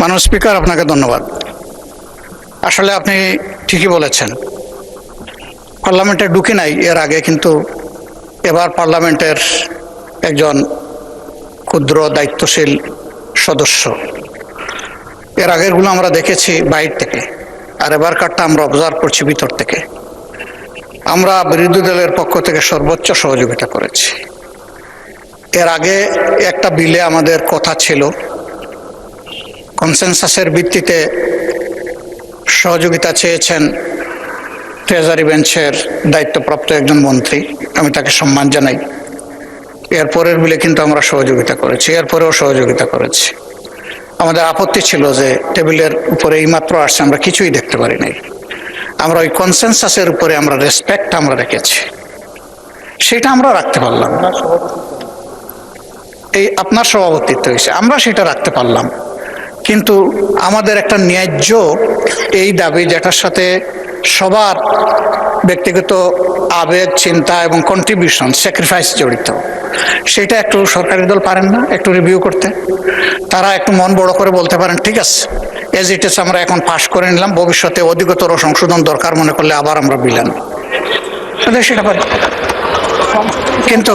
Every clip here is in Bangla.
মাননীয় স্পিকার, আপনাকে ধন্যবাদ। আসলে আপনি ঠিকই বলেছেন, পার্লামেন্টে ঢুকি নাই এর আগে, কিন্তু এবার পার্লামেন্টের একজন ক্ষুদ্র দায়িত্বশীল সদস্য। এর আগেরগুলো আমরা দেখেছি বাইরে থেকে, আর এবারকারটা আমরা অবজার্ভ করছি ভিতর থেকে। আমরা বিরোধী দলের পক্ষ থেকে সর্বোচ্চ সহযোগিতা করেছি। এর আগে একটা বিলে আমাদের কথা ছিল, কনসেনসাসের ভিত্তিতে সহযোগিতা চেয়েছেন ট্রেজারি বেঞ্চের দায়িত্বপ্রাপ্ত একজন মন্ত্রী, আমি তাকে সম্মান জানাই। এরপরের বিলে কিন্তু আমরা সহযোগিতা করেছি, এরপরেও সহযোগিতা করেছি। আমাদের আপত্তি ছিল যে টেবিলের উপরে এইমাত্র আসছে, আমরা কিছুই দেখতে পারি নাই। আমরা ওই কনসেনসাসের উপরে আমরা রেসপেক্ট আমরা রেখেছি, সেটা আমরা রাখতে পারলাম। এই আপনার সভাপতিত্ব হয়েছে, আমরা সেটা রাখতে পারলাম। কিন্তু আমাদের একটা ন্যায্য এই দাবি, যেটার সাথে সবার ব্যক্তিগত আবেগ, চিন্তা এবং কন্ট্রিবিউশন, স্যাক্রিফাইস জড়িত, সেটা একটু সরকারি দল পারেন না একটু রিভিউ করতে? তারা একটু মন বড় করে বলতে পারেন, ঠিক আছে এজ ইট ইজ আমরা এখন পাশ করে নিলাম, ভবিষ্যতে অধিকতর সংশোধন দরকার মনে করলে আবার আমরা বিলেন সেটা পারি। কিন্তু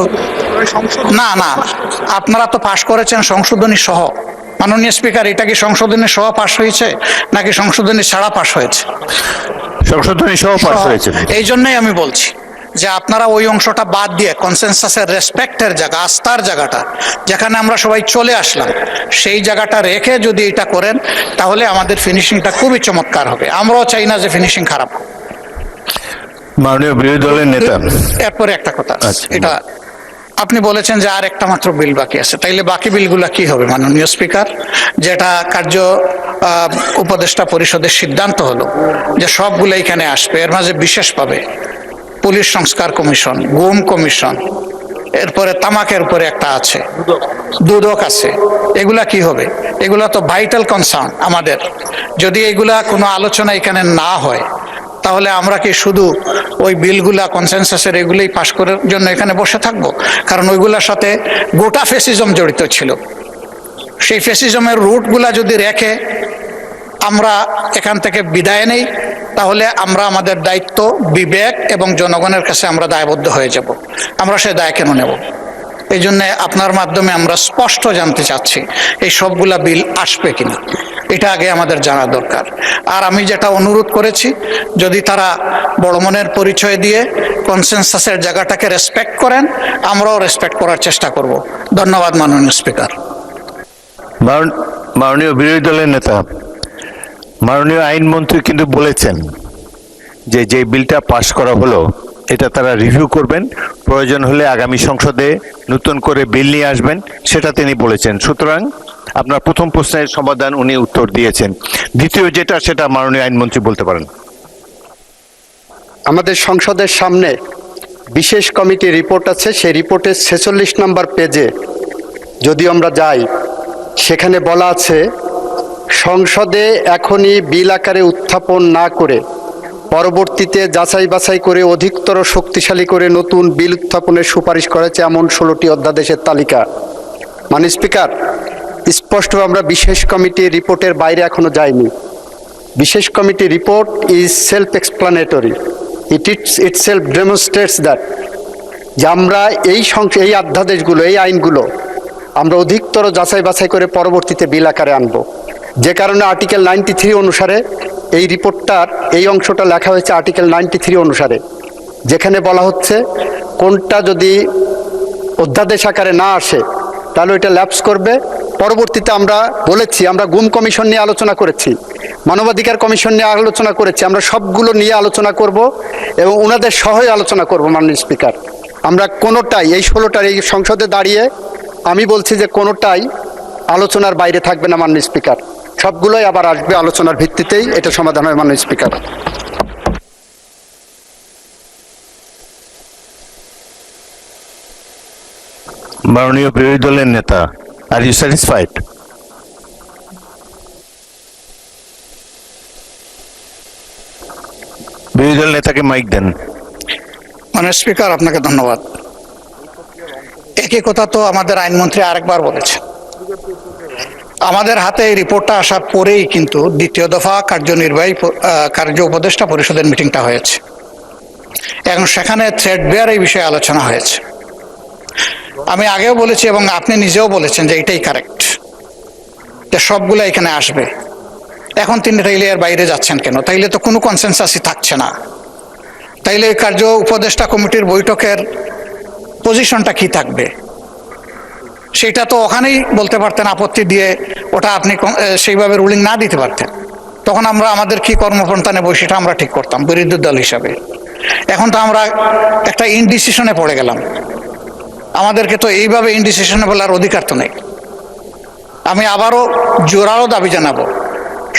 না না, আপনারা তো পাশ করেছেন সংশোধনী সহ। মাননীয় স্পিকার, এটা কি সংশোধনী সহ পাশ হয়েছে নাকি সংশোধনী ছাড়া পাশ হয়েছে? সংশোধনী সহ পাশ হয়েছে। এই জন্যই আমি বলছি যে আপনারা ওই অংশটা বাদ দিয়ে কনসেনসাসের রেসপেক্টের জায়গা, আস্থার জায়গাটা, যেখানে আমরা সবাই চলে আসলাম, সেই জায়গাটা রেখে যদি এটা করেন, তাহলে আমাদের ফিনিশিংটা খুবই চমৎকার হবে। আমরাও চাই না যে ফিনিশিং খারাপ হোক। মাননীয় বিরোধী দলের নেতা, এরপরে একটা কথা, এটা আপনি বলেছেন যে আর একটা মাত্র বিল বাকি আছে, তাইলে বাকি বিলগুলা কি হবে মাননীয় স্পিকার? যেটা কার্য উপদেষ্টা পরিষদের সিদ্ধান্ত হলো যে সবগুলো এখানে আসবে, এর মাঝে বিশেষ পাবে পুলিশ সংস্কার কমিশন, গুম কমিশন, এরপরে তামাকের উপরে একটা আছে, দুদক আছে। এগুলা কি হবে? এগুলা তো ভাইটাল কনসার্ন আমাদের। যদি এগুলা কোনো আলোচনা এখানে না হয়, তাহলে আমরা কি শুধু ওই বিলগুলা কনসেনসাসের এগুলোই পাশ করার জন্য এখানে বসে থাকবো? কারণ ওইগুলোর সাথে গোটা ফ্যাসিজম জড়িত ছিল। সেই ফ্যাসিজমের রুটগুলা যদি রেখে আমরা এখান থেকে বিদায় নেই, তাহলে আমরা আমাদের দায়িত্ব, বিবেক এবং জনগণের কাছে আমরা দায়বদ্ধ হয়ে যাব। আমরা সে দায় কেন নেব? এই জন্য আপনার মাধ্যমে আমরা স্পষ্ট জানতে চাচ্ছি এই সবগুলা বিল আসবে কিনা, এটা আগে আমাদের জানা দরকার। আর আমি যেটা অনুরোধ করেছি, যদি তারা বড় মনের পরিচয় দিয়ে কনসেনসাসের জায়গাটাকে রেসপেক্ট করেন, আমরাও রেসপেক্ট করার চেষ্টা করব। ধন্যবাদ মাননীয় স্পিকার। মাননীয় বিরোধী দলের নেতা, মাননীয় আইনমন্ত্রী কিন্তু বলেছেন যে যে বিলটা পাশ করা হলো এটা তারা রিভিউ করবেন, প্রয়োজন হলে আগামী সংসদে নতুন করে বিল নিয়ে আসবেন, সেটা তিনি বলেছেন। সুতরাং আপনার প্রথম প্রশ্নের সমাধান উনি উত্তর দিয়েছেন। দ্বিতীয় যেটা, সেটা মাননীয় আইনমন্ত্রী বলতে পারেন। আমাদের সংসদের সামনে বিশেষ কমিটি রিপোর্ট আছে, সেই রিপোর্টের 46 নম্বর পেজে যদি আমরা যাই, সেখানে বলা আছে সংসদে এখনই বিল আকারে উত্থাপন না করে পরবর্তীতে যাচাই বাছাই করে অধিকতর শক্তিশালী করে নতুন বিল উত্থাপনের সুপারিশ করেছে এমন 16টি অধ্যাদেশের তালিকা। মাননীয় স্পিকার, স্পষ্ট আমরা বিশেষ কমিটির রিপোর্টের বাইরে এখনো যাইনি। বিশেষ committee report is self explanatory, it self demonstrates that যে আমরা এই অধ্যাদেশগুলো, এই আইনগুলো আমরা অধিকতর যাচাই বাছাই করে পরবর্তীতে বিল আকারে আনব। যে কারণে আর্টিকেল 93 অনুসারে এই রিপোর্টটার এই অংশটা লেখা হয়েছে আর্টিকেল 93 অনুসারে, যেখানে বলা হচ্ছে কোনটা যদি অধ্যাদেশ আকারে না আসে তাহলে এটা ল্যাপস করবে। পরবর্তীতে আমরা বলেছি, আমরা গুম কমিশন নিয়ে আলোচনা করেছি, মানবাধিকার কমিশন নিয়ে আলোচনা করেছি, আমরা সবগুলো নিয়ে আলোচনা করব এবং ওনাদের সহই আলোচনা করব। মাননীয় স্পিকার, আমরা কোনোটাই এই 16টার এই সংসদে দাঁড়িয়ে আমি বলছি যে কোনোটাই আলোচনার বাইরে থাকবে না মাননীয় স্পিকার, সবগুলোই আবার আসবে আলোচনার ভিত্তিতেই, এটা সমাধান হয় মাননীয় স্পিকার। মাননীয় বিরোধী দলের নেতা, আর ইউ স্যাটিসফাইড? বিরোধী দল নেতাকে মাইক দেন। মাননীয় স্পিকার, আপনাকে ধন্যবাদ। একই কথা তো আমাদের আইনমন্ত্রী আরেকবার বলেছেন। আমাদের হাতে এই রিপোর্টটা আসার পরেই কিন্তু দ্বিতীয় দফা কার্য উপদেষ্টা পরিষদের মিটিংটা হয়েছে এবং সেখানে থ্রেড বেয়ার এই বিষয়ে আলোচনা হয়েছে। আমি আগেও বলেছি এবং আপনি নিজেও বলেছেন যে এটাই কারেক্ট, যে সবগুলো এখানে আসবে। এখন তিনি তাইলে এর বাইরে যাচ্ছেন কেন? তাইলে তো কোনো কনসেনসাসই থাকছে না। তাইলে কার্য উপদেষ্টা কমিটির বৈঠকের পজিশনটা কি থাকবে সেটা তো ওখানেই বলতে পারতেন, আপত্তি দিয়ে ওটা আপনি সেইভাবে রুলিং না দিতে পারতেন। তখন আমরা আমাদের কি কর্মপন্থা নেব সেটা আমরা ঠিক করতাম বিরোধী দল হিসাবে। এখন তো আমরা একটা ইনডিসিশনে পড়ে গেলাম। আমাদেরকে তো এইভাবে ইনডিসিশনে বলার অধিকার তো নেই। আমি আবারও জোরালো দাবি জানাবো,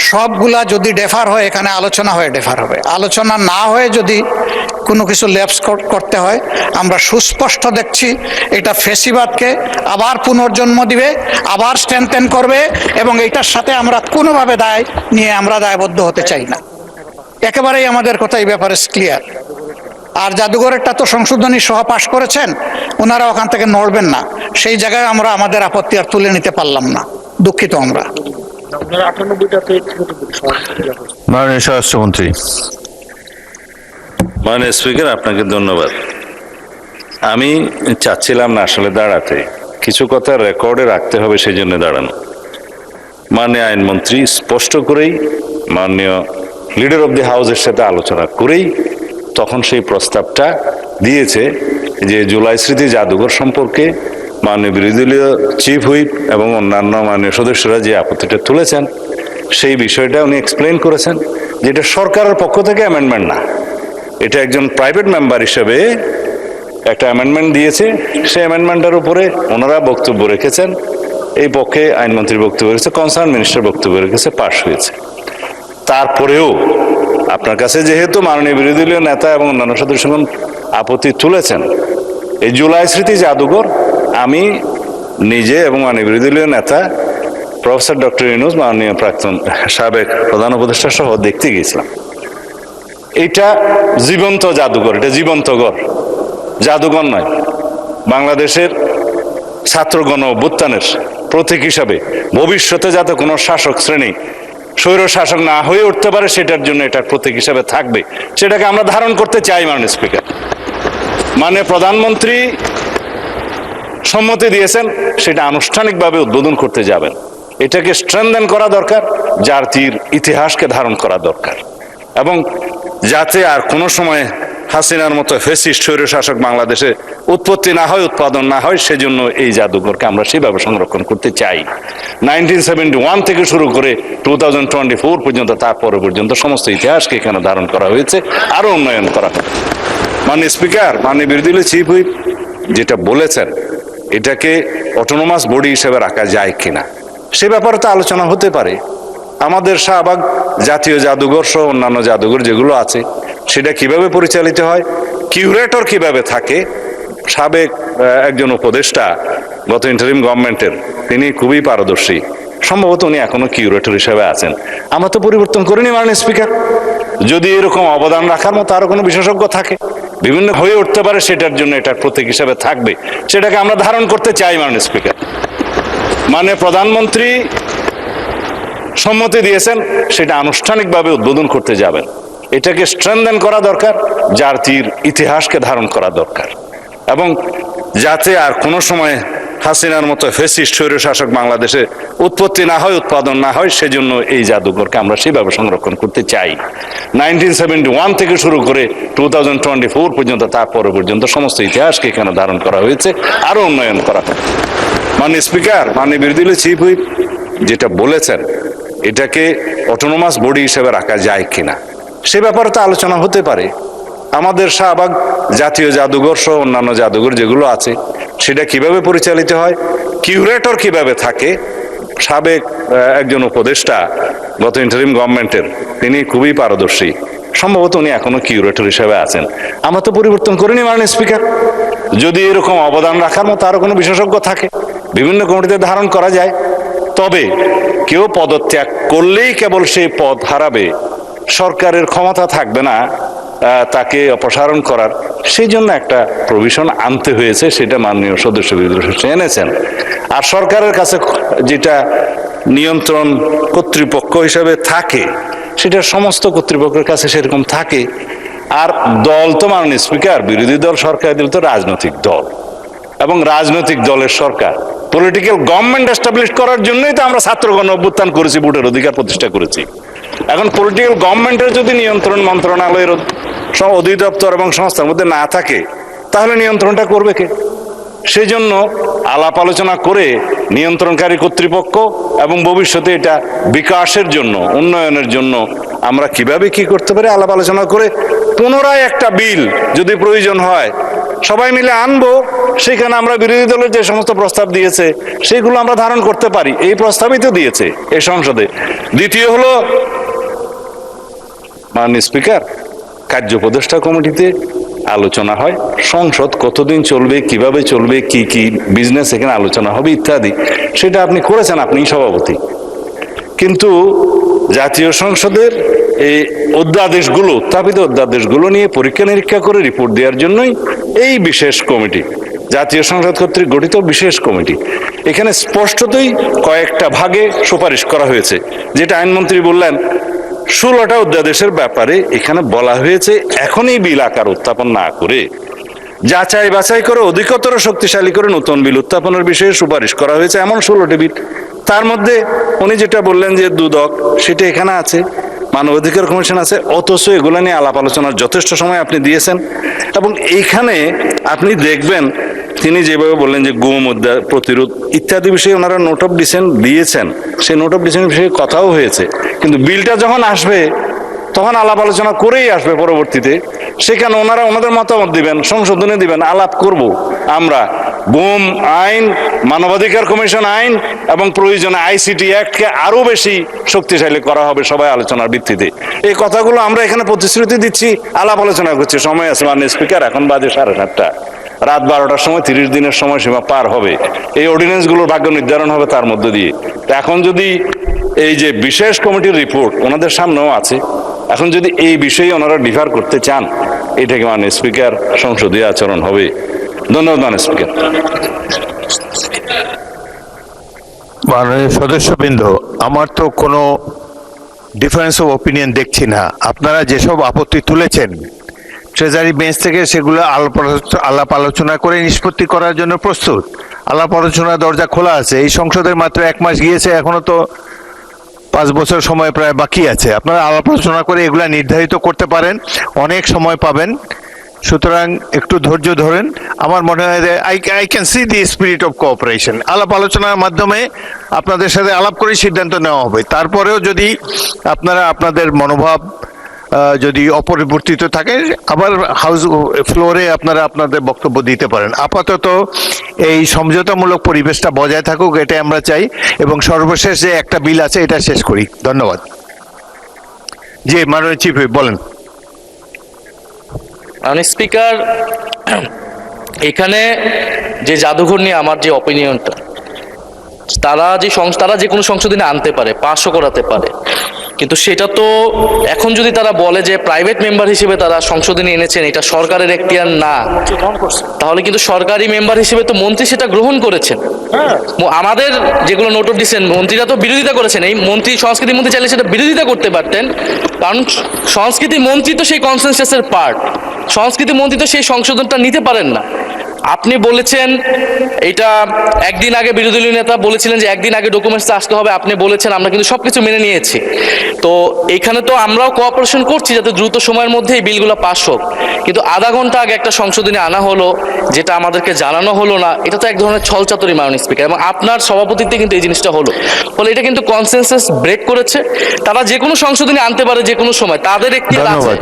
সবগুলা যদি ডেফার হয় এখানে আলোচনা হয়ে ডেফার হবে। আলোচনা না হয়ে যদি কোনো কিছু ল্যাপস করতে হয়, আমরা সুস্পষ্ট দেখছি এটা ফেসিবাদকে আবার পুনর্জন্ম দিবে, আবার স্ট্রেনথেন করবে, এবং এইটার সাথে আমরা কোনোভাবে দায় নিয়ে আমরা দায়বদ্ধ হতে চাই না। একেবারেই আমাদের কথা এই ব্যাপারে ক্লিয়ার। আর জাদুঘরেরটা তো সংশোধনী সহ পাশ করেছেন, ওনারা ওখান থেকে নড়বেন না। সেই জায়গায় আমরা আমাদের আপত্তি আর তুলে নিতে পারলাম না, দুঃখিত আমরা। মাননীয় স্বরাষ্ট্রমন্ত্রী। মাননীয় স্পিকার, আপনাকে ধন্যবাদ। আমি চাচ্ছিলাম না আসলে দাঁড়াতে, কিছু কথা রেকর্ডে রাখতে হবে সেই জন্য দাঁড়ানো। মাননীয় আইনমন্ত্রী স্পষ্ট করেই মাননীয় লিডার অব দি হাউসের সাথে আলোচনা করেই তখন সেই প্রস্তাবটা দিয়েছে যে জুলাই স্মৃতি জাদুঘর সম্পর্কে মাননীয় বিরোধী দলীয় চিফ হুইপ এবং অন্যান্য মাননীয় সদস্যরা যে আপত্তিটা তুলেছেন সেই বিষয়টা উনি এক্সপ্লেন করেছেন, যেটা সরকারের পক্ষ থেকে অ্যামেন্ডমেন্ট না, এটা একজন প্রাইভেট মেম্বার হিসেবে একটা অ্যামেন্ডমেন্ট দিয়েছে। সেই অ্যামেন্ডমেন্টের উপরে ওনারা বক্তব্য রেখেছেন, এই পক্ষে আইনমন্ত্রীর বক্তব্য রেখেছে, কনসার্ন মিনিস্টার বক্তব্য রেখেছে, পাশ হয়েছে। তারপরেও আপনার কাছে যেহেতু মাননীয় বিরোধী দলীয় নেতা এবং অন্যান্য সদস্যগণ আপত্তি তুলেছেন, এই জুলাই স্মৃতি জাদুঘর আমি নিজে এবং মাননীয় বিরোধী দলীয় নেতা প্রফেসর ডক্টর ইউনূস, মাননীয় প্রাক্তন সাবেক প্রধান উপদেষ্টা সহ দেখতে গিয়েছিলাম। এটা জীবন্ত জাদুঘর, এটা জীবন্ত ঘর, জাদুঘর নয়। বাংলাদেশের ছাত্র গণ অভ্যুত্থানের প্রতীক হিসাবে ভবিষ্যতে যাতে কোনো শাসক শ্রেণী স্বৈর শাসক না হয়ে উঠতে পারে সেটার জন্য এটার প্রতীক হিসাবে থাকবে, সেটাকে আমরা ধারণ করতে চাই। মাননীয় স্পিকার, মাননীয় প্রধানমন্ত্রী সম্মতি দিয়েছেন, সেটা আনুষ্ঠানিকভাবে উদ্বোধন করতে যাবেন। এটাকে স্ট্রেনথেন করা দরকার, জাতির ইতিহাসকে ধারণ করা দরকার, এবং যাতে আর কোনো সময় হাসিনার মতো ফ্যাসিস্ট স্বৈর শাসক বাংলাদেশে উৎপত্তি না হয়, উৎপাদন না হয়, সেজন্য এই জাদুঘরকে আমরা সেভাবে সংরক্ষণ করতে চাই। 1971 থেকে শুরু করে 2024 পর্যন্ত, তারপরে পর্যন্ত সমস্ত ইতিহাসকে এখানে ধারণ করা হয়েছে, আরো উন্নয়ন করা হয়। মাননীয় স্পিকার, মাননীয় বিরোধী দলীয় চিফ হুইপ যেটা বলেছেন, এটাকে অটোনোমাস বডি হিসেবে রাখা যায় কিনা সে ব্যাপারে তো আলোচনা হতে পারে। আমাদের শাহবাগ জাতীয় জাদুঘর সহ অন্যান্য জাদুঘর যেগুলো আছে সেটা কিভাবে পরিচালিত হয়, কিউরেটর কিভাবে থাকে। সাবেক একজন উপদেষ্টা গত ইন্টারিম গভর্নমেন্টের, তিনি খুবই পারদর্শী, সম্ভবত উনি এখনো কিউরেটর হিসেবে আছেন। আমরা তো পরিবর্তন করিনি মাননীয় স্পিকার। যদি এরকম অবদান রাখার মতো আরো কোনো বিশেষজ্ঞ থাকে, বিভিন্ন হয়ে উঠতে পারে, সেটার জন্য এটার প্রতীক হিসেবে থাকবে, সেটাকে আমরা ধারণ করতে চাই। মাননীয় স্পিকার, মাননীয় প্রধানমন্ত্রী সম্মতি দিয়েছেন, সেটা আনুষ্ঠানিকভাবে উদ্বোধন করতে যাবেন। এটাকে স্ট্রেনথেন করা দরকার, জাতির ইতিহাসকে ধারণ করা দরকার, এবং যাতে আর কোনো সময় হাসিনার মতো ফ্যাসিস্ট স্বৈর শাসক বাংলাদেশে উৎপত্তি না হয়, উৎপাদন না হয়, সেজন্য এই জাদুঘরকে আমরা সেভাবে সংরক্ষণ করতে চাই। 1971 থেকে শুরু করে 2024 পর্যন্ত, তারপরে পর্যন্ত সমস্ত ইতিহাসকে এখানে ধারণ করা হয়েছে, আরো উন্নয়ন করা হয়। মাননীয় স্পিকার, মাননীয় বিরোধী দলীয় চিফ হুইপ যেটা বলেছেন, এটাকে অটোনোমাস বডি হিসেবে রাখা যায় কিনা সে ব্যাপারে তো আলোচনা হতে পারে। আমাদের শাহবাগ জাতীয় জাদুঘর সহ অন্যান্য জাদুঘর যেগুলো আছে সেটা কিভাবে পরিচালিত হয়, কিউরেটর কিভাবে থাকে। সাবেক একজন উপদেষ্টা গত ইন্টারিম গভর্নমেন্টের, তিনি খুবই পারদর্শী, সম্ভবত উনি এখনো কিউরেটর হিসেবে আছেন। আমরা তো পরিবর্তন করিনি মাননীয় স্পিকার। যদি এরকম অবদান রাখার মতো আরো কোনো বিশেষজ্ঞ থাকে, বিভিন্ন কমিটিতে ধারণ করা যায়। তবে কেউ পদত্যাগ করলেই কেবল সেই পদ হারাবে, সরকারের ক্ষমতা থাকবে না তাকে অপসারণ করার, সেই জন্য একটা প্রভিশন আনতে হয়েছে, সেটা মাননীয় সদস্য বিদ্রোহ এনেছেন। আর সরকারের কাছে যেটা নিয়ন্ত্রণ কর্তৃপক্ষ হিসাবে থাকে, সেটা সমস্ত কর্তৃপক্ষের কাছে সেরকম থাকে। আর দল তো মাননীয় স্পিকার, বিরোধী দল সরকারি দল তো রাজনৈতিক দল, এবং রাজনৈতিক দলের সরকার পলিটিক্যাল গভর্নমেন্ট এস্টাবলিশ করার জন্যই তো আমরা ছাত্রগণ অভ্যুত্থান করেছি, ভোটের অধিকার প্রতিষ্ঠা করেছি। এখন পলিটিক্যাল গভর্নমেন্টের যদি নিয়ন্ত্রণ মন্ত্রণালয়ের অধিদপ্তর এবং সংস্থার মধ্যে না থাকে, তাহলে নিয়ন্ত্রণটা করবে কে? সেই জন্য আলাপ আলোচনা করে নিয়ন্ত্রণকারী কর্তৃপক্ষ এবং ভবিষ্যতে এটা বিকাশের জন্য, উন্নয়নের জন্য আমরা কিভাবে কি করতে পারি আলাপ আলোচনা করে পুনরায় একটা বিল যদি প্রয়োজন হয় সবাই মিলে আনবো। সেখানে আমরা বিরোধী দলের যে সমস্ত প্রস্তাব দিয়েছে সেগুলো আমরা ধারণ করতে পারি, এই প্রস্তাবই তো দিয়েছে এই সংসদে। দ্বিতীয় হলো, মাননীয় স্পিকার, কার্য উপদেষ্টা কমিটিতে আলোচনা হয়, সংসদ কতদিন চলবে, কিভাবে চলবে, কি কি বিজনেস এখানে আলোচনা হবে ইত্যাদি, সেটা আপনি করেছেন, আপনি সভাপতি। কিন্তু জাতীয় সংসদের এই অধ্যাদেশগুলো, উত্থাপিত অধ্যাদেশগুলো নিয়ে পরীক্ষা নিরীক্ষা করে রিপোর্ট দেওয়ার জন্যই এই বিশেষ কমিটি, জাতীয় সংসদ কর্তৃক গঠিত বিশেষ কমিটি। এখানে স্পষ্টতই কয়েকটা ভাগে সুপারিশ করা হয়েছে, যেটা আইনমন্ত্রী বললেন 16টা অধ্যাদেশের ব্যাপারে এখানে বলা হয়েছে এখনই বিল আকার উত্থাপন না করে যাচাই বাছাই করে অধিকতর শক্তিশালী করে নতুন বিল উত্থাপনের বিষয়ে সুপারিশ করা হয়েছে, এমন 16টি বিল। তার মধ্যে উনি যেটা বললেন যে দুদক, সেটা এখানে আছে, মানবাধিকার কমিশন আছে, অথচ এগুলো নিয়ে আলাপ আলোচনার যথেষ্ট সময় আপনি দিয়েছেন। এবং এইখানে আপনি দেখবেন তিনি যেভাবে বললেন যে গুম প্রতিরোধ ইত্যাদি বিষয়ে ওনারা নোট অফ ডিসেন্ট দিয়েছেন, সেই নোট অফ ডিসেন্ট বিষয়ে কথাও হয়েছে, কিন্তু বিলটা যখন আসবে তখন আলাপ আলোচনা করেই আসবে পরবর্তীতে। সেখানে ওনারা ওনাদের মতামত দিবেন, সংশোধনী দিবেন, আলাপ করব আমরা। গুম আইন, মানবাধিকার কমিশন আইন এবং প্রয়োজনে আইসিটি অ্যাক্টকে আরো বেশি শক্তিশালী করা হবে সবাই আলোচনার ভিত্তিতে। এই কথাগুলো আমরা এখানে প্রতিশ্রুতি দিচ্ছি, আলাপ আলোচনা করছি। সময় আছে মাননীয় স্পিকার, এখন বাজে 7:30, রাত 12টার সময় 30 দিনের সময়সীমা পার হবে, এই অর্ডিন্যান্সগুলোর ভাগ্য নির্ধারণ হবে তার মধ্য দিয়ে। এখন যদি এই যে বিশেষ কমিটির রিপোর্ট ওনাদের সামনেও আছে, এখন যদি এই বিষয়ে ওনারা ডিফার করতে চান, এটাকে মাননীয় স্পিকার সংসদীয় আচরণ হবে। ধন্যবাদ মাননীয় স্পিকার। মাননীয় সদস্যবৃন্দ, আমার তো কোনো ডিফারেন্স অফ ওপিনিয়ন দেখছি না। আপনারা যেসব আপত্তি তুলেছেন ট্রেজারি বেঞ্চ থেকে সেগুলো আলাপ আলোচনা করে নিষ্পত্তি করার জন্য প্রস্তুত। আলাপ আলোচনার দরজা খোলা আছে। এই সংসদের মাত্র 1 মাস গিয়েছে, এখনো তো 5 বছর সময় প্রায় বাকি আছে। আপনারা আলাপ আলোচনা করে এগুলা নির্ধারিত করতে পারেন, অনেক সময় পাবেন। সুতরাং একটু ধৈর্য ধরেন। আমার মনে হয় যে I can see the spirit of cooperation. আলাপ আলোচনার মাধ্যমে আপনাদের সাথে আলাপ করে সিদ্ধান্ত নেওয়া হবে। তারপরেও যদি আপনারা আপনাদের মনোভাব যদি অপরিবর্তিত থাকে, আবার হাউস ফ্লোরে আপনারা আপনাদের বক্তব্য দিতে পারেন। আপাতত এই সমঝোতামূলক পরিবেশটা বজায় থাকুক, এটাই আমরা চাই। এবং সর্বশেষ যে একটা বিল আছে এটা শেষ করি। ধন্যবাদ। জি, মাননীয় চিফ হুইপ বলেন। মাননীয় স্পিকার, এখানে যে জাদুঘর নিয়ে আমার যে অপিনিয়নটা, তারা যে কোনো সংশোধনী আনতে পারে, পাশও করাতে পারে, কিন্তু সেটা তো এখন যদি তারা বলে যে প্রাইভেট মেম্বার হিসেবে তারা সংশোধনী এনেছেন, এটা সরকারের এখতিয়ার না, তাহলে কিন্তু সরকারি মেম্বার হিসেবে তো মন্ত্রী সেটা গ্রহণ করেছেন। আমাদের যেগুলো নোট অফ ডিসেন্ট, মন্ত্রীরা তো বিরোধিতা করেছেন। এই মন্ত্রী, সংস্কৃতি মন্ত্রী চাইলে সেটা বিরোধিতা করতে পারতেন, কারণ সংস্কৃতি মন্ত্রী তো সেই কনসেনসাসের পার্ট। সংস্কৃতি মন্ত্রী তো সেই সংশোধনটা নিতে পারেন না। আপনি বলেছেন এটা একদিন আগে, বিরোধী দলীয় নেতা বলেছিলেন যে একদিন আগে ডকুমেন্টস আসতে হবে, আপনি বলেছেন, আমরা কিন্তু সবকিছু মেনে নিয়েছি। তো এখানে তো আমরাও কোঅপারেশন করছি যাতে দ্রুত সময়ের মধ্যে এই বিলগুলো পাস হোক, কিন্তু আধা ঘন্টা আগে একটা সংশোধনী আনা হলো যেটা আমাদেরকে জানানো হলো না, এটা তো এক ধরনের ছলচাতুরি মাননীয় স্পিকার। এবং আপনার সভাপতিত্বে কিন্তু এই জিনিসটা হলো, ফলে এটা কিন্তু কনসেনসাস ব্রেক করেছে। তারা যে কোনো সংশোধনী আনতে পারে যে কোনো সময়, তাদের একটি আছে,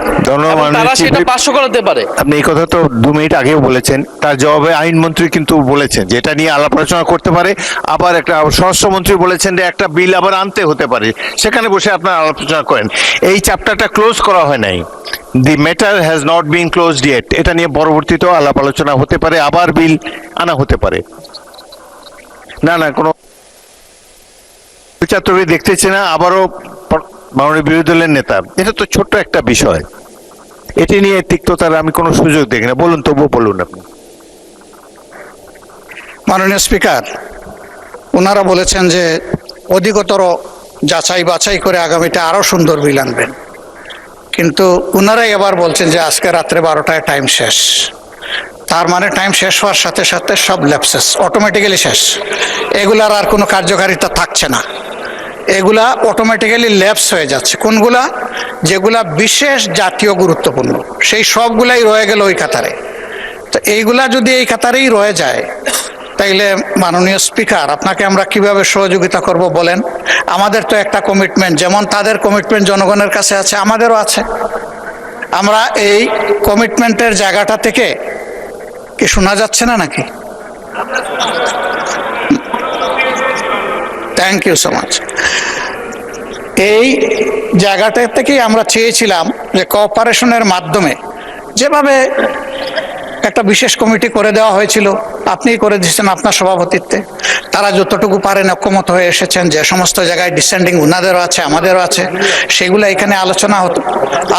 তারা সেটা পাস করাতে পারে। আপনি এই কথা তো 2 মিনিট আগেও বলেছেন। তার জবাবে আইনমন্ত্রী কিন্তু বলেছেন যে এটা নিয়ে আলাপ আলোচনা করতে পারে। আবার একটা স্বরাষ্ট্রমন্ত্রী বলেছেন যে একটা বিল আবার আনতে হতে পারে, সেখানে বসে আপনারা আলোচনা করেন। এই চ্যাপ্টারটা ক্লোজ করা হয় নাই। The matter has not been closed yet. এটা নিয়ে পরবর্তীতেও আলাপ আলোচনা হতে পারে, আবার বিল আনা হতে পারে। না কোনো চাতুরি দেখতেছি না। আবারও মাননীয় বিরোধী দলের নেতা, এটা তো ছোট্ট একটা বিষয়, এটি নিয়ে তিক্ততার আমি কোনো সুযোগ দেখি না। বলুন, তবুও বলুন আপনি। মাননীয় স্পিকার, ওনারা বলেছেন যে অধিকতর যাচাই বাছাই করে আগামীতে আরো সুন্দর বিল আনবেন, কিন্তু ওনারাই এবার বলছেন যে আজকে রাত্রে 12টায় টাইম শেষ। তার মানে টাইম শেষ হওয়ার সাথে সাথে সব ল্যাপসেস অটোমেটিক্যালি শেষ, এগুলার আর কোনো কার্যকারিতা থাকছে না, এগুলা অটোমেটিক্যালি ল্যাপস হয়ে যাচ্ছে। কোনগুলা? যেগুলা বিশেষ জাতীয় গুরুত্বপূর্ণ, সেই সবগুলাই রয়ে গেল ওই কাতারে। তো এইগুলা যদি এই কাতারেই রয়ে যায়, তাইলে মাননীয় স্পিকার, আপনাকে আমরা কিভাবে সহযোগিতা করব বলেন? আমাদের তো একটা কমিটমেন্ট, যেমন তাদের কমিটমেন্ট জনগণের কাছে আছে, আমাদেরও আছে। আমরা এই কমিটমেন্টের জায়গাটা থেকে কি শোনা যাচ্ছে না নাকি? Thank you so much. এই জায়গাটা থেকেই আমরা চেয়েছিলাম যে কোঅপারেশনের মাধ্যমে, যেভাবে একটা বিশেষ কমিটি করে দেওয়া হয়েছিল, আপনিই করে দিয়েছেন আপনার সভাপতিত্বে, তারা যতটুকু পারেন ঐক্যমত হয়ে এসেছেন, যে সমস্ত জায়গায় ডিসেন্ডিং ওনাদেরও আছে আমাদেরও আছে, সেগুলো এখানে আলোচনা হতো,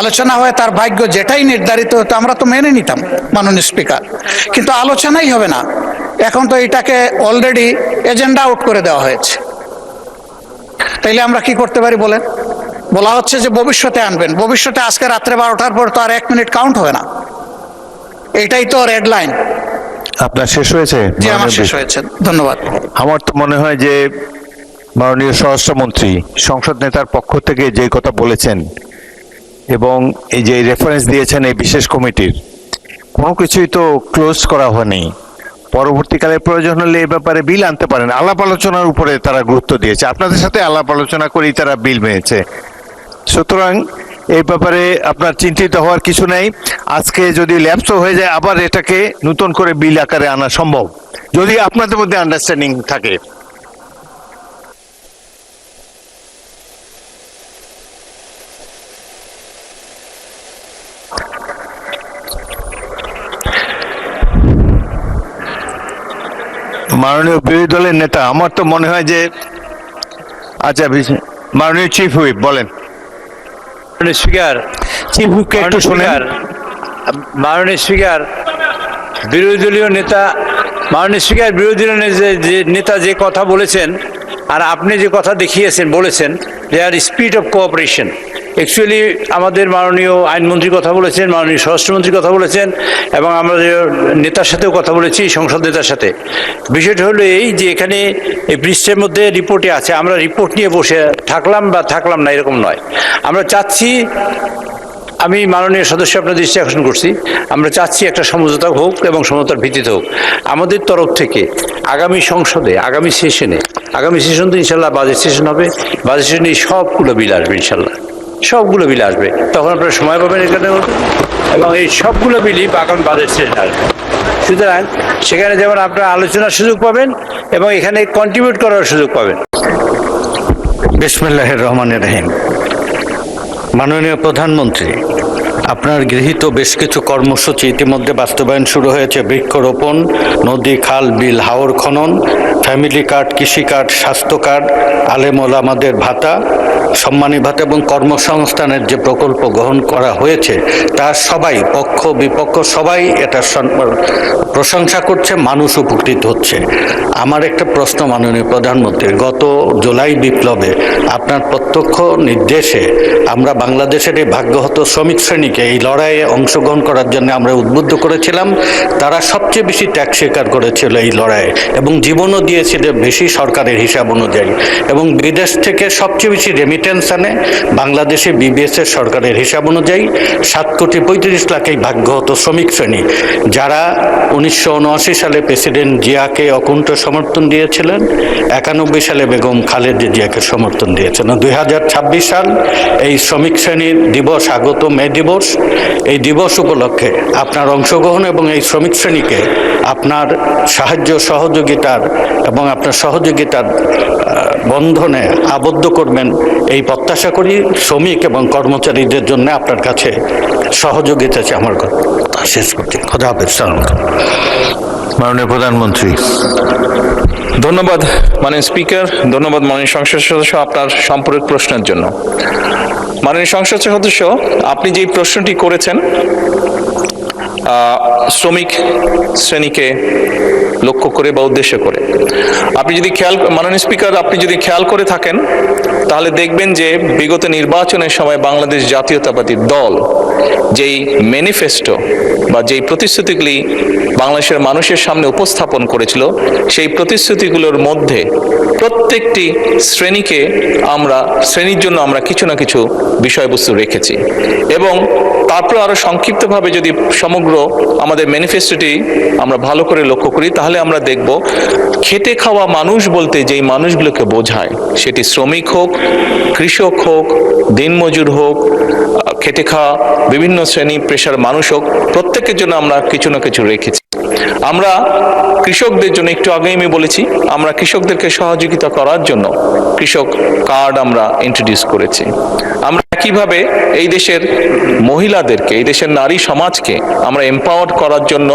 আলোচনা হয়ে তার ভাগ্য যেটাই নির্ধারিত হতো আমরা তো মেনে নিতাম মাননীয় স্পিকার। কিন্তু আলোচনাই হবে না, এখন তো এটাকে অলরেডি এজেন্ডা আউট করে দেওয়া হয়েছে। তাইলে আমরা কি করতে পারি বলেন? বলা হচ্ছে যে ভবিষ্যতে আনবেন, ভবিষ্যতে আজকে রাত্রে 12টার পর তো আর 1 মিনিট কাউন্ট হবে না, এটাই তো রেড লাইন। আপনার শেষ হয়েছে? জি, আমার শেষ হয়েছে, ধন্যবাদ। আমার তো মনে হয় যে মাননীয় স্বরাষ্ট্রমন্ত্রী সংসদ নেতার পক্ষ থেকে যে কথা বলেছেন এবং এই যে রেফারেন্স দিয়েছেন এই বিশেষ কমিটির, কোনো কিছুই তো ক্লোজ করা হয়নি। পরবর্তীকালে প্রয়োজন হলে এ ব্যাপারে বিল আনতে পারেন। আলাপ আলোচনার উপরে তারা গুরুত্ব দিয়েছে, আপনাদের সাথে আলাপ আলোচনা করেই তারা বিল মেনেছে। সুতরাং এই ব্যাপারে আপনার চিন্তিত হওয়ার কিছু নেই। আজকে যদি ল্যাপসও হয়ে যায়, আবার এটাকে নতুন করে বিল আকারে আনা সম্ভব, যদি আপনাদের মধ্যে আন্ডারস্ট্যান্ডিং থাকে। মাননীয় বিরোধী দলের নেতা, আমার তো মনে হয় যে, আচ্ছা মাননীয় চিফ হুইপ বলেন। স্পিকার, চিফ হুইপকে একটু শোনেন। মাননীয় স্পিকার, বিরোধী দলীয় নেতা, মাননীয় স্পিকার, বিরোধী দলীয় নেতা যে কথা বলেছেন আর আপনি যে কথা দেখিয়েছেন বলেছেন, দেয়ার স্পিড অফ কোঅপারেশন। অ্যাকচুয়ালি আমাদের মাননীয় আইনমন্ত্রী কথা বলেছেন, মাননীয় স্বরাষ্ট্রমন্ত্রী কথা বলেছেন, এবং আমাদের নেতার সাথেও কথা বলেছি, সংসদ নেতার সাথে। বিষয়টা হলো এই যে এখানে এই পৃষ্ঠের মধ্যে রিপোর্টে আছে, আমরা রিপোর্ট নিয়ে বসে থাকলাম বা থাকলাম না এরকম নয়। আমরা চাচ্ছি, আমি মাননীয় সদস্য আপনার দৃষ্টি আকর্ষণ করছি, আমরা চাচ্ছি একটা সমঝোতা হোক এবং সমঝোতার ভিত্তিতে হোক। আমাদের তরফ থেকে আগামী সংসদে, আগামী সেশন তো ইনশাল্লাহ বাজেট সেশন হবে, বাজেট সেশনে সবগুলো বিল আসবে, ইনশাল্লাহ সবগুলো বিল আসবে, তখন আপনারা সময় পাবেন এখানে, এবং এই সবগুলো বিলই আগামী বাজেট সেশন আসবে। সুতরাং সেখানে যেমন আপনারা আলোচনার সুযোগ পাবেন এবং এখানে কন্ট্রিবিউট করার সুযোগ পাবেন। বিসমিল্লাহির রহমানির রহিম। মাননীয় প্রধানমন্ত্রী, আপনার গৃহীত বেশ কিছু কর্মসূচি ইতিমধ্যে বাস্তবায়ন শুরু হয়েছে। বৃক্ষরোপণ, নদী, খাল, বিল, হাওর খনন, ফ্যামিলি কার্ড, কৃষি কার্ড, স্বাস্থ্য কার্ড, আলেম ওলামাদের ভাতা, সম্মানী ভাতা এবং কর্মসংস্থানের যে প্রকল্প গ্রহণ করা হয়েছে, তার সবাই, পক্ষ বিপক্ষ সবাই এটা প্রশংসা করছে, মানুষ উপকৃত হচ্ছে। আমার একটা প্রশ্ন মাননীয় প্রধানমন্ত্রী, গত জুলাই বিপ্লবে আপনার প্রত্যক্ষ নির্দেশে আমরা বাংলাদেশের এই ভাগ্যহত শ্রমিক শ্রেণীকে এই লড়াইয়ে অংশগ্রহণ করার জন্য আমরা উদ্বুদ্ধ করেছিলাম। তারা সবচেয়ে বেশি ত্যাগ স্বীকার করেছিল এই লড়াইয়ে এবং জীবনও দিয়েছিল বেশি সরকারের হিসাব অনুযায়ী, এবং বিদেশ থেকে সবচেয়ে বেশি রেমিটেন্স আনে বাংলাদেশে বিবিএসের সরকারের হিসাব অনুযায়ী 7,35,00,000 এই ভাগ্যহত শ্রমিক শ্রেণী, যারা 1979 সালে প্রেসিডেন্ট জিয়াকে অকুণ্ঠ সমর্থন দিয়েছিলেন, 91 সালে বেগম খালেদা জিয়াকে সমর্থন দিয়েছেন। 2026 সাল এই শ্রমিক শ্রেণীর দিবস, আগত মে দিবস, এই দিবস উপলক্ষে আপনার অংশগ্রহণ এবং এই শ্রমিক শ্রেণীকে আপনার সাহায্য সহযোগিতার এবং আপনার সহযোগিতার বন্ধনে আবদ্ধ করবেন, এই প্রত্যাশা করি। শ্রমিক এবং কর্মচারীদের জন্য আপনার কাছে সহযোগিতা চাই। আমার কথা শেষ করছি। খোদা হাফেজ। মাননীয় প্রধানমন্ত্রী। ধন্যবাদ মাননীয় স্পিকার, ধন্যবাদ মাননীয় সংসদ সদস্য আপনার সম্পূরক প্রশ্নের জন্য। মাননীয় সংসদ সদস্য, আপনি যে প্রশ্নটি করেছেন শ্রমিক শ্রেণীকে লক্ষ্য করে বা উদ্দেশ্য করে। আপনি যদি মাননীয় স্পিকার, আপনি যদি খেয়াল করে থাকেন তাহলে দেখবেন যে বিগত নির্বাচনের সময় বাংলাদেশ জাতীয়তাবাদী দল যেই ম্যানিফেস্টো বা যেই প্রতিশ্রুতিগুলি বাংলাদেশের মানুষের সামনে উপস্থাপন করেছিল, সেই প্রতিশ্রুতিগুলোর মধ্যে প্রত্যেকটি শ্রেণীর জন্য আমরা কিছু না কিছু বিষয়বস্তু রেখেছি। এবং তারপর আরো সংক্ষিপ্তভাবে যদি সমগ্র আমাদের ম্যানিফেস্টোটি আমরা ভালো করে লক্ষ্য করি তাহলে আমরা দেখব খেটে খাওয়া মানুষ বলতে যেই মানুষগুলোকে বোঝায়, সেটি শ্রমিক হোক, কৃষক হোক, দিনমজুর হোক, খেটে খাওয়া বিভিন্ন শ্রেণী পেশার মানুষ হোক, প্রত্যেকের জন্য আমরা কিছু না কিছু রেখেছি। আমরা কৃষকদের জন্য একটু আগেই আমি বলেছি, আমরা কৃষকদেরকে সহযোগিতা করার জন্য কৃষক কার্ড আমরা ইন্ট্রোডিউস করেছি। আমরা একইভাবে এই দেশের মহিলাদেরকে, এই দেশের নারী সমাজকে আমরা এম্পাওয়ার করার জন্য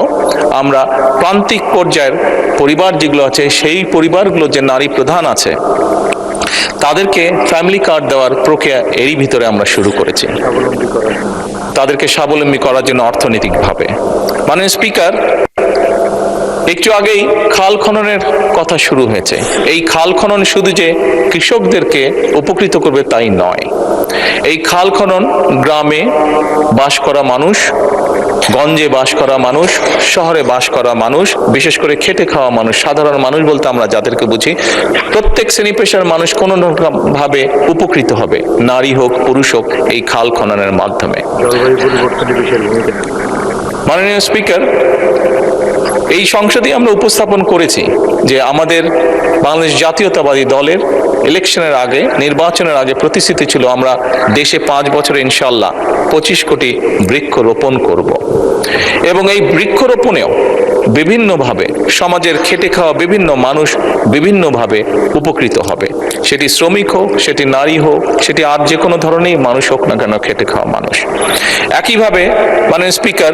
আমরা প্রান্তিক পর্যায়ের পরিবার যেগুলো আছে, সেই পরিবারগুলো যে নারী প্রধান আছে তাদেরকে ফ্যামিলি কার্ড দেওয়ার প্রক্রিয়া এরই ভিতরে আমরা শুরু করেছি, তাদেরকে স্বাবলম্বী করার জন্য অর্থনৈতিকভাবে। মাননীয় স্পিকার, একটু আগেই খাল খননের কথা শুরু হয়েছে। এই খাল খনন শুধু যে কৃষকদেরকে উপকৃত করবে তাই নয়, এই খাল খনন গ্রামে বাস করা মানুষ, গঞ্জে বাস করা মানুষ, শহরে বাস করা মানুষ, বিশেষ করে খেটে খাওয়া মানুষ, সাধারণ মানুষ বলতে আমরা যাদেরকে বুঝি, প্রত্যেক শ্রেণী পেশার মানুষ কোনো ভাবে উপকৃত হবে, নারী হোক পুরুষ হোক, এই খাল খননের মাধ্যমে। মাননীয় স্পিকার, এই সংসদে আমরা উপস্থাপন করেছি যে আমাদের বাংলাদেশ জাতীয়তাবাদী দলের ইলেকশনের আগে, নির্বাচনের আগে প্রতিশ্রুতি ছিল আমরা দেশে 5 বছরে ইনশাআল্লাহ 25 কোটি বৃক্ষ রোপণ করব। এবং এই বৃক্ষরোপণেও বিভিন্নভাবে সমাজের খেটে খাওয়া বিভিন্ন মানুষ বিভিন্নভাবে উপকৃত হবে, সেটি শ্রমিক হোক, সেটি নারী হোক, সেটি আর যে কোনো ধরনের মানুষ হোক না কেন, খেটে খাওয়া মানুষ। একইভাবে মাননীয় স্পিকার,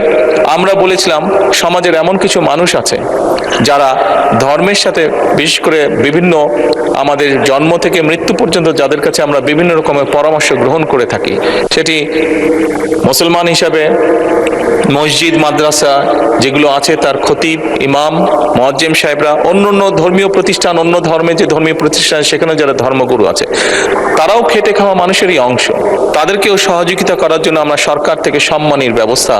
আমরা বলেছিলাম সমাজের এমন কিছু মানুষ আছে যারা ধর্মের সাথে, বিশেষ করে বিভিন্ন আমাদের জন্ম থেকে মৃত্যু পর্যন্ত যাদের কাছে আমরা বিভিন্ন রকমের পরামর্শ গ্রহণ করে থাকি, সেটি মুসলমান হিসাবে মসজিদ মাদ্রাসা যেগুলো আছে তার খতিব, ইমাম, মুয়াজ্জিম সাহেবরা, অন্য ধর্মীয় প্রতিষ্ঠান, অন্য ধর্মের যে ধর্মীয় প্রতিষ্ঠান সেখানে যারা ধর্মগুরু আছে, তারাও খেটে খাওয়া মানুষেরই অংশ। তাদেরকেও সহযোগিতা করার জন্য আমরা সরকার থেকে সম্মানীর ব্যবস্থা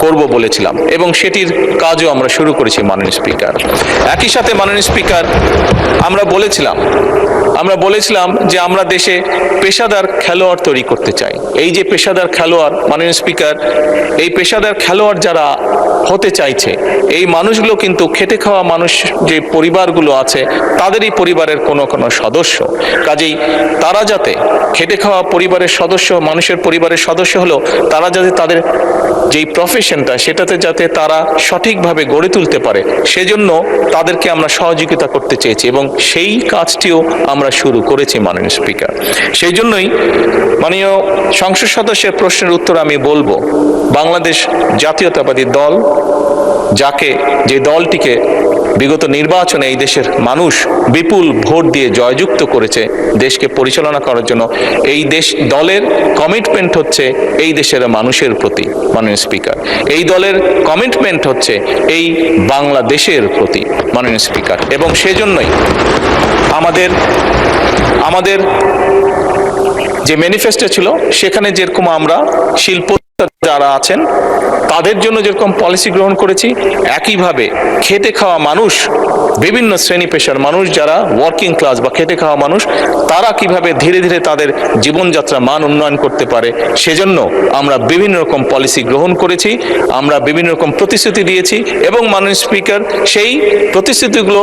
করব বলেছিলাম এবং সেটির কাজও আমরা শুরু করেছি মাননীয় স্পিকার। একই সাথে মাননীয় স্পিকার, আমরা বলেছিলাম যে আমরা দেশে পেশাদার খেলোয়াড় তৈরি করতে চাই। এই যে পেশাদার খেলোয়াড়, মাননীয় স্পিকার, এই পেশাদার খেলোয়াড় যারা হতে চাইছে, এই মানুষগুলো কিন্তু খেটে খাওয়া মানুষ যে পরিবারগুলো আছে তাদেরই পরিবারের কোনো সদস্য। কাজেই তারা যাতে খেটে খাওয়া পরিবারের সদস্য, মানুষের পরিবারের সদস্য হলো, তারা যাতে তাদের যেই প্রফেশনটা সেটাতে যাতে তারা সঠিকভাবে গড়ে তুলতে পারে, সেজন্য তাদেরকে আমরা সহযোগিতা করতে চেয়েছি এবং সেই কাজটিও আমরা শুরু করেছি মাননীয় স্পিকার। সেই জন্যই মাননীয় সংসদ সদস্যের প্রশ্নের উত্তর আমি বলবো, বাংলাদেশ জাতীয়তাবাদী দল, যে দলটিকে বিগত নির্বাচনে এই দেশের মানুষ বিপুল ভোট দিয়ে জয়যুক্ত করেছে দেশকে পরিচালনা করার জন্য, এই দলের কমিটমেন্ট হচ্ছে এই দেশের মানুষের প্রতি মাননীয় স্পিকার। এই দলের কমিটমেন্ট হচ্ছে এই বাংলাদেশের প্রতি মাননীয় স্পিকার। এবং সেজন্যই আমাদের যে ম্যানিফেস্টো ছিল সেখানে যেরকম আমরা শিল্প যারা আছেন তাদের জন্য যেরকম পলিসি গ্রহণ করেছি, একইভাবে খেটে খাওয়া মানুষ, বিভিন্ন শ্রেণী পেশার মানুষ যারা ওয়ার্কিং ক্লাস বা খেটে খাওয়া মানুষ, তারা কিভাবে ধীরে ধীরে তাদের জীবনযাত্রা মান উন্নয়ন করতে পারে, সেজন্য আমরা বিভিন্ন রকম পলিসি গ্রহণ করেছি, আমরা বিভিন্ন রকম প্রতিশ্রুতি দিয়েছি এবং মাননীয় স্পিকার, সেই প্রতিশ্রুতিগুলো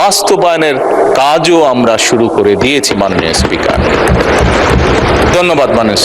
বাস্তবায়নের কাজও আমরা শুরু করে দিয়েছি মাননীয় স্পিকার। ধন্যবাদ মাননীয়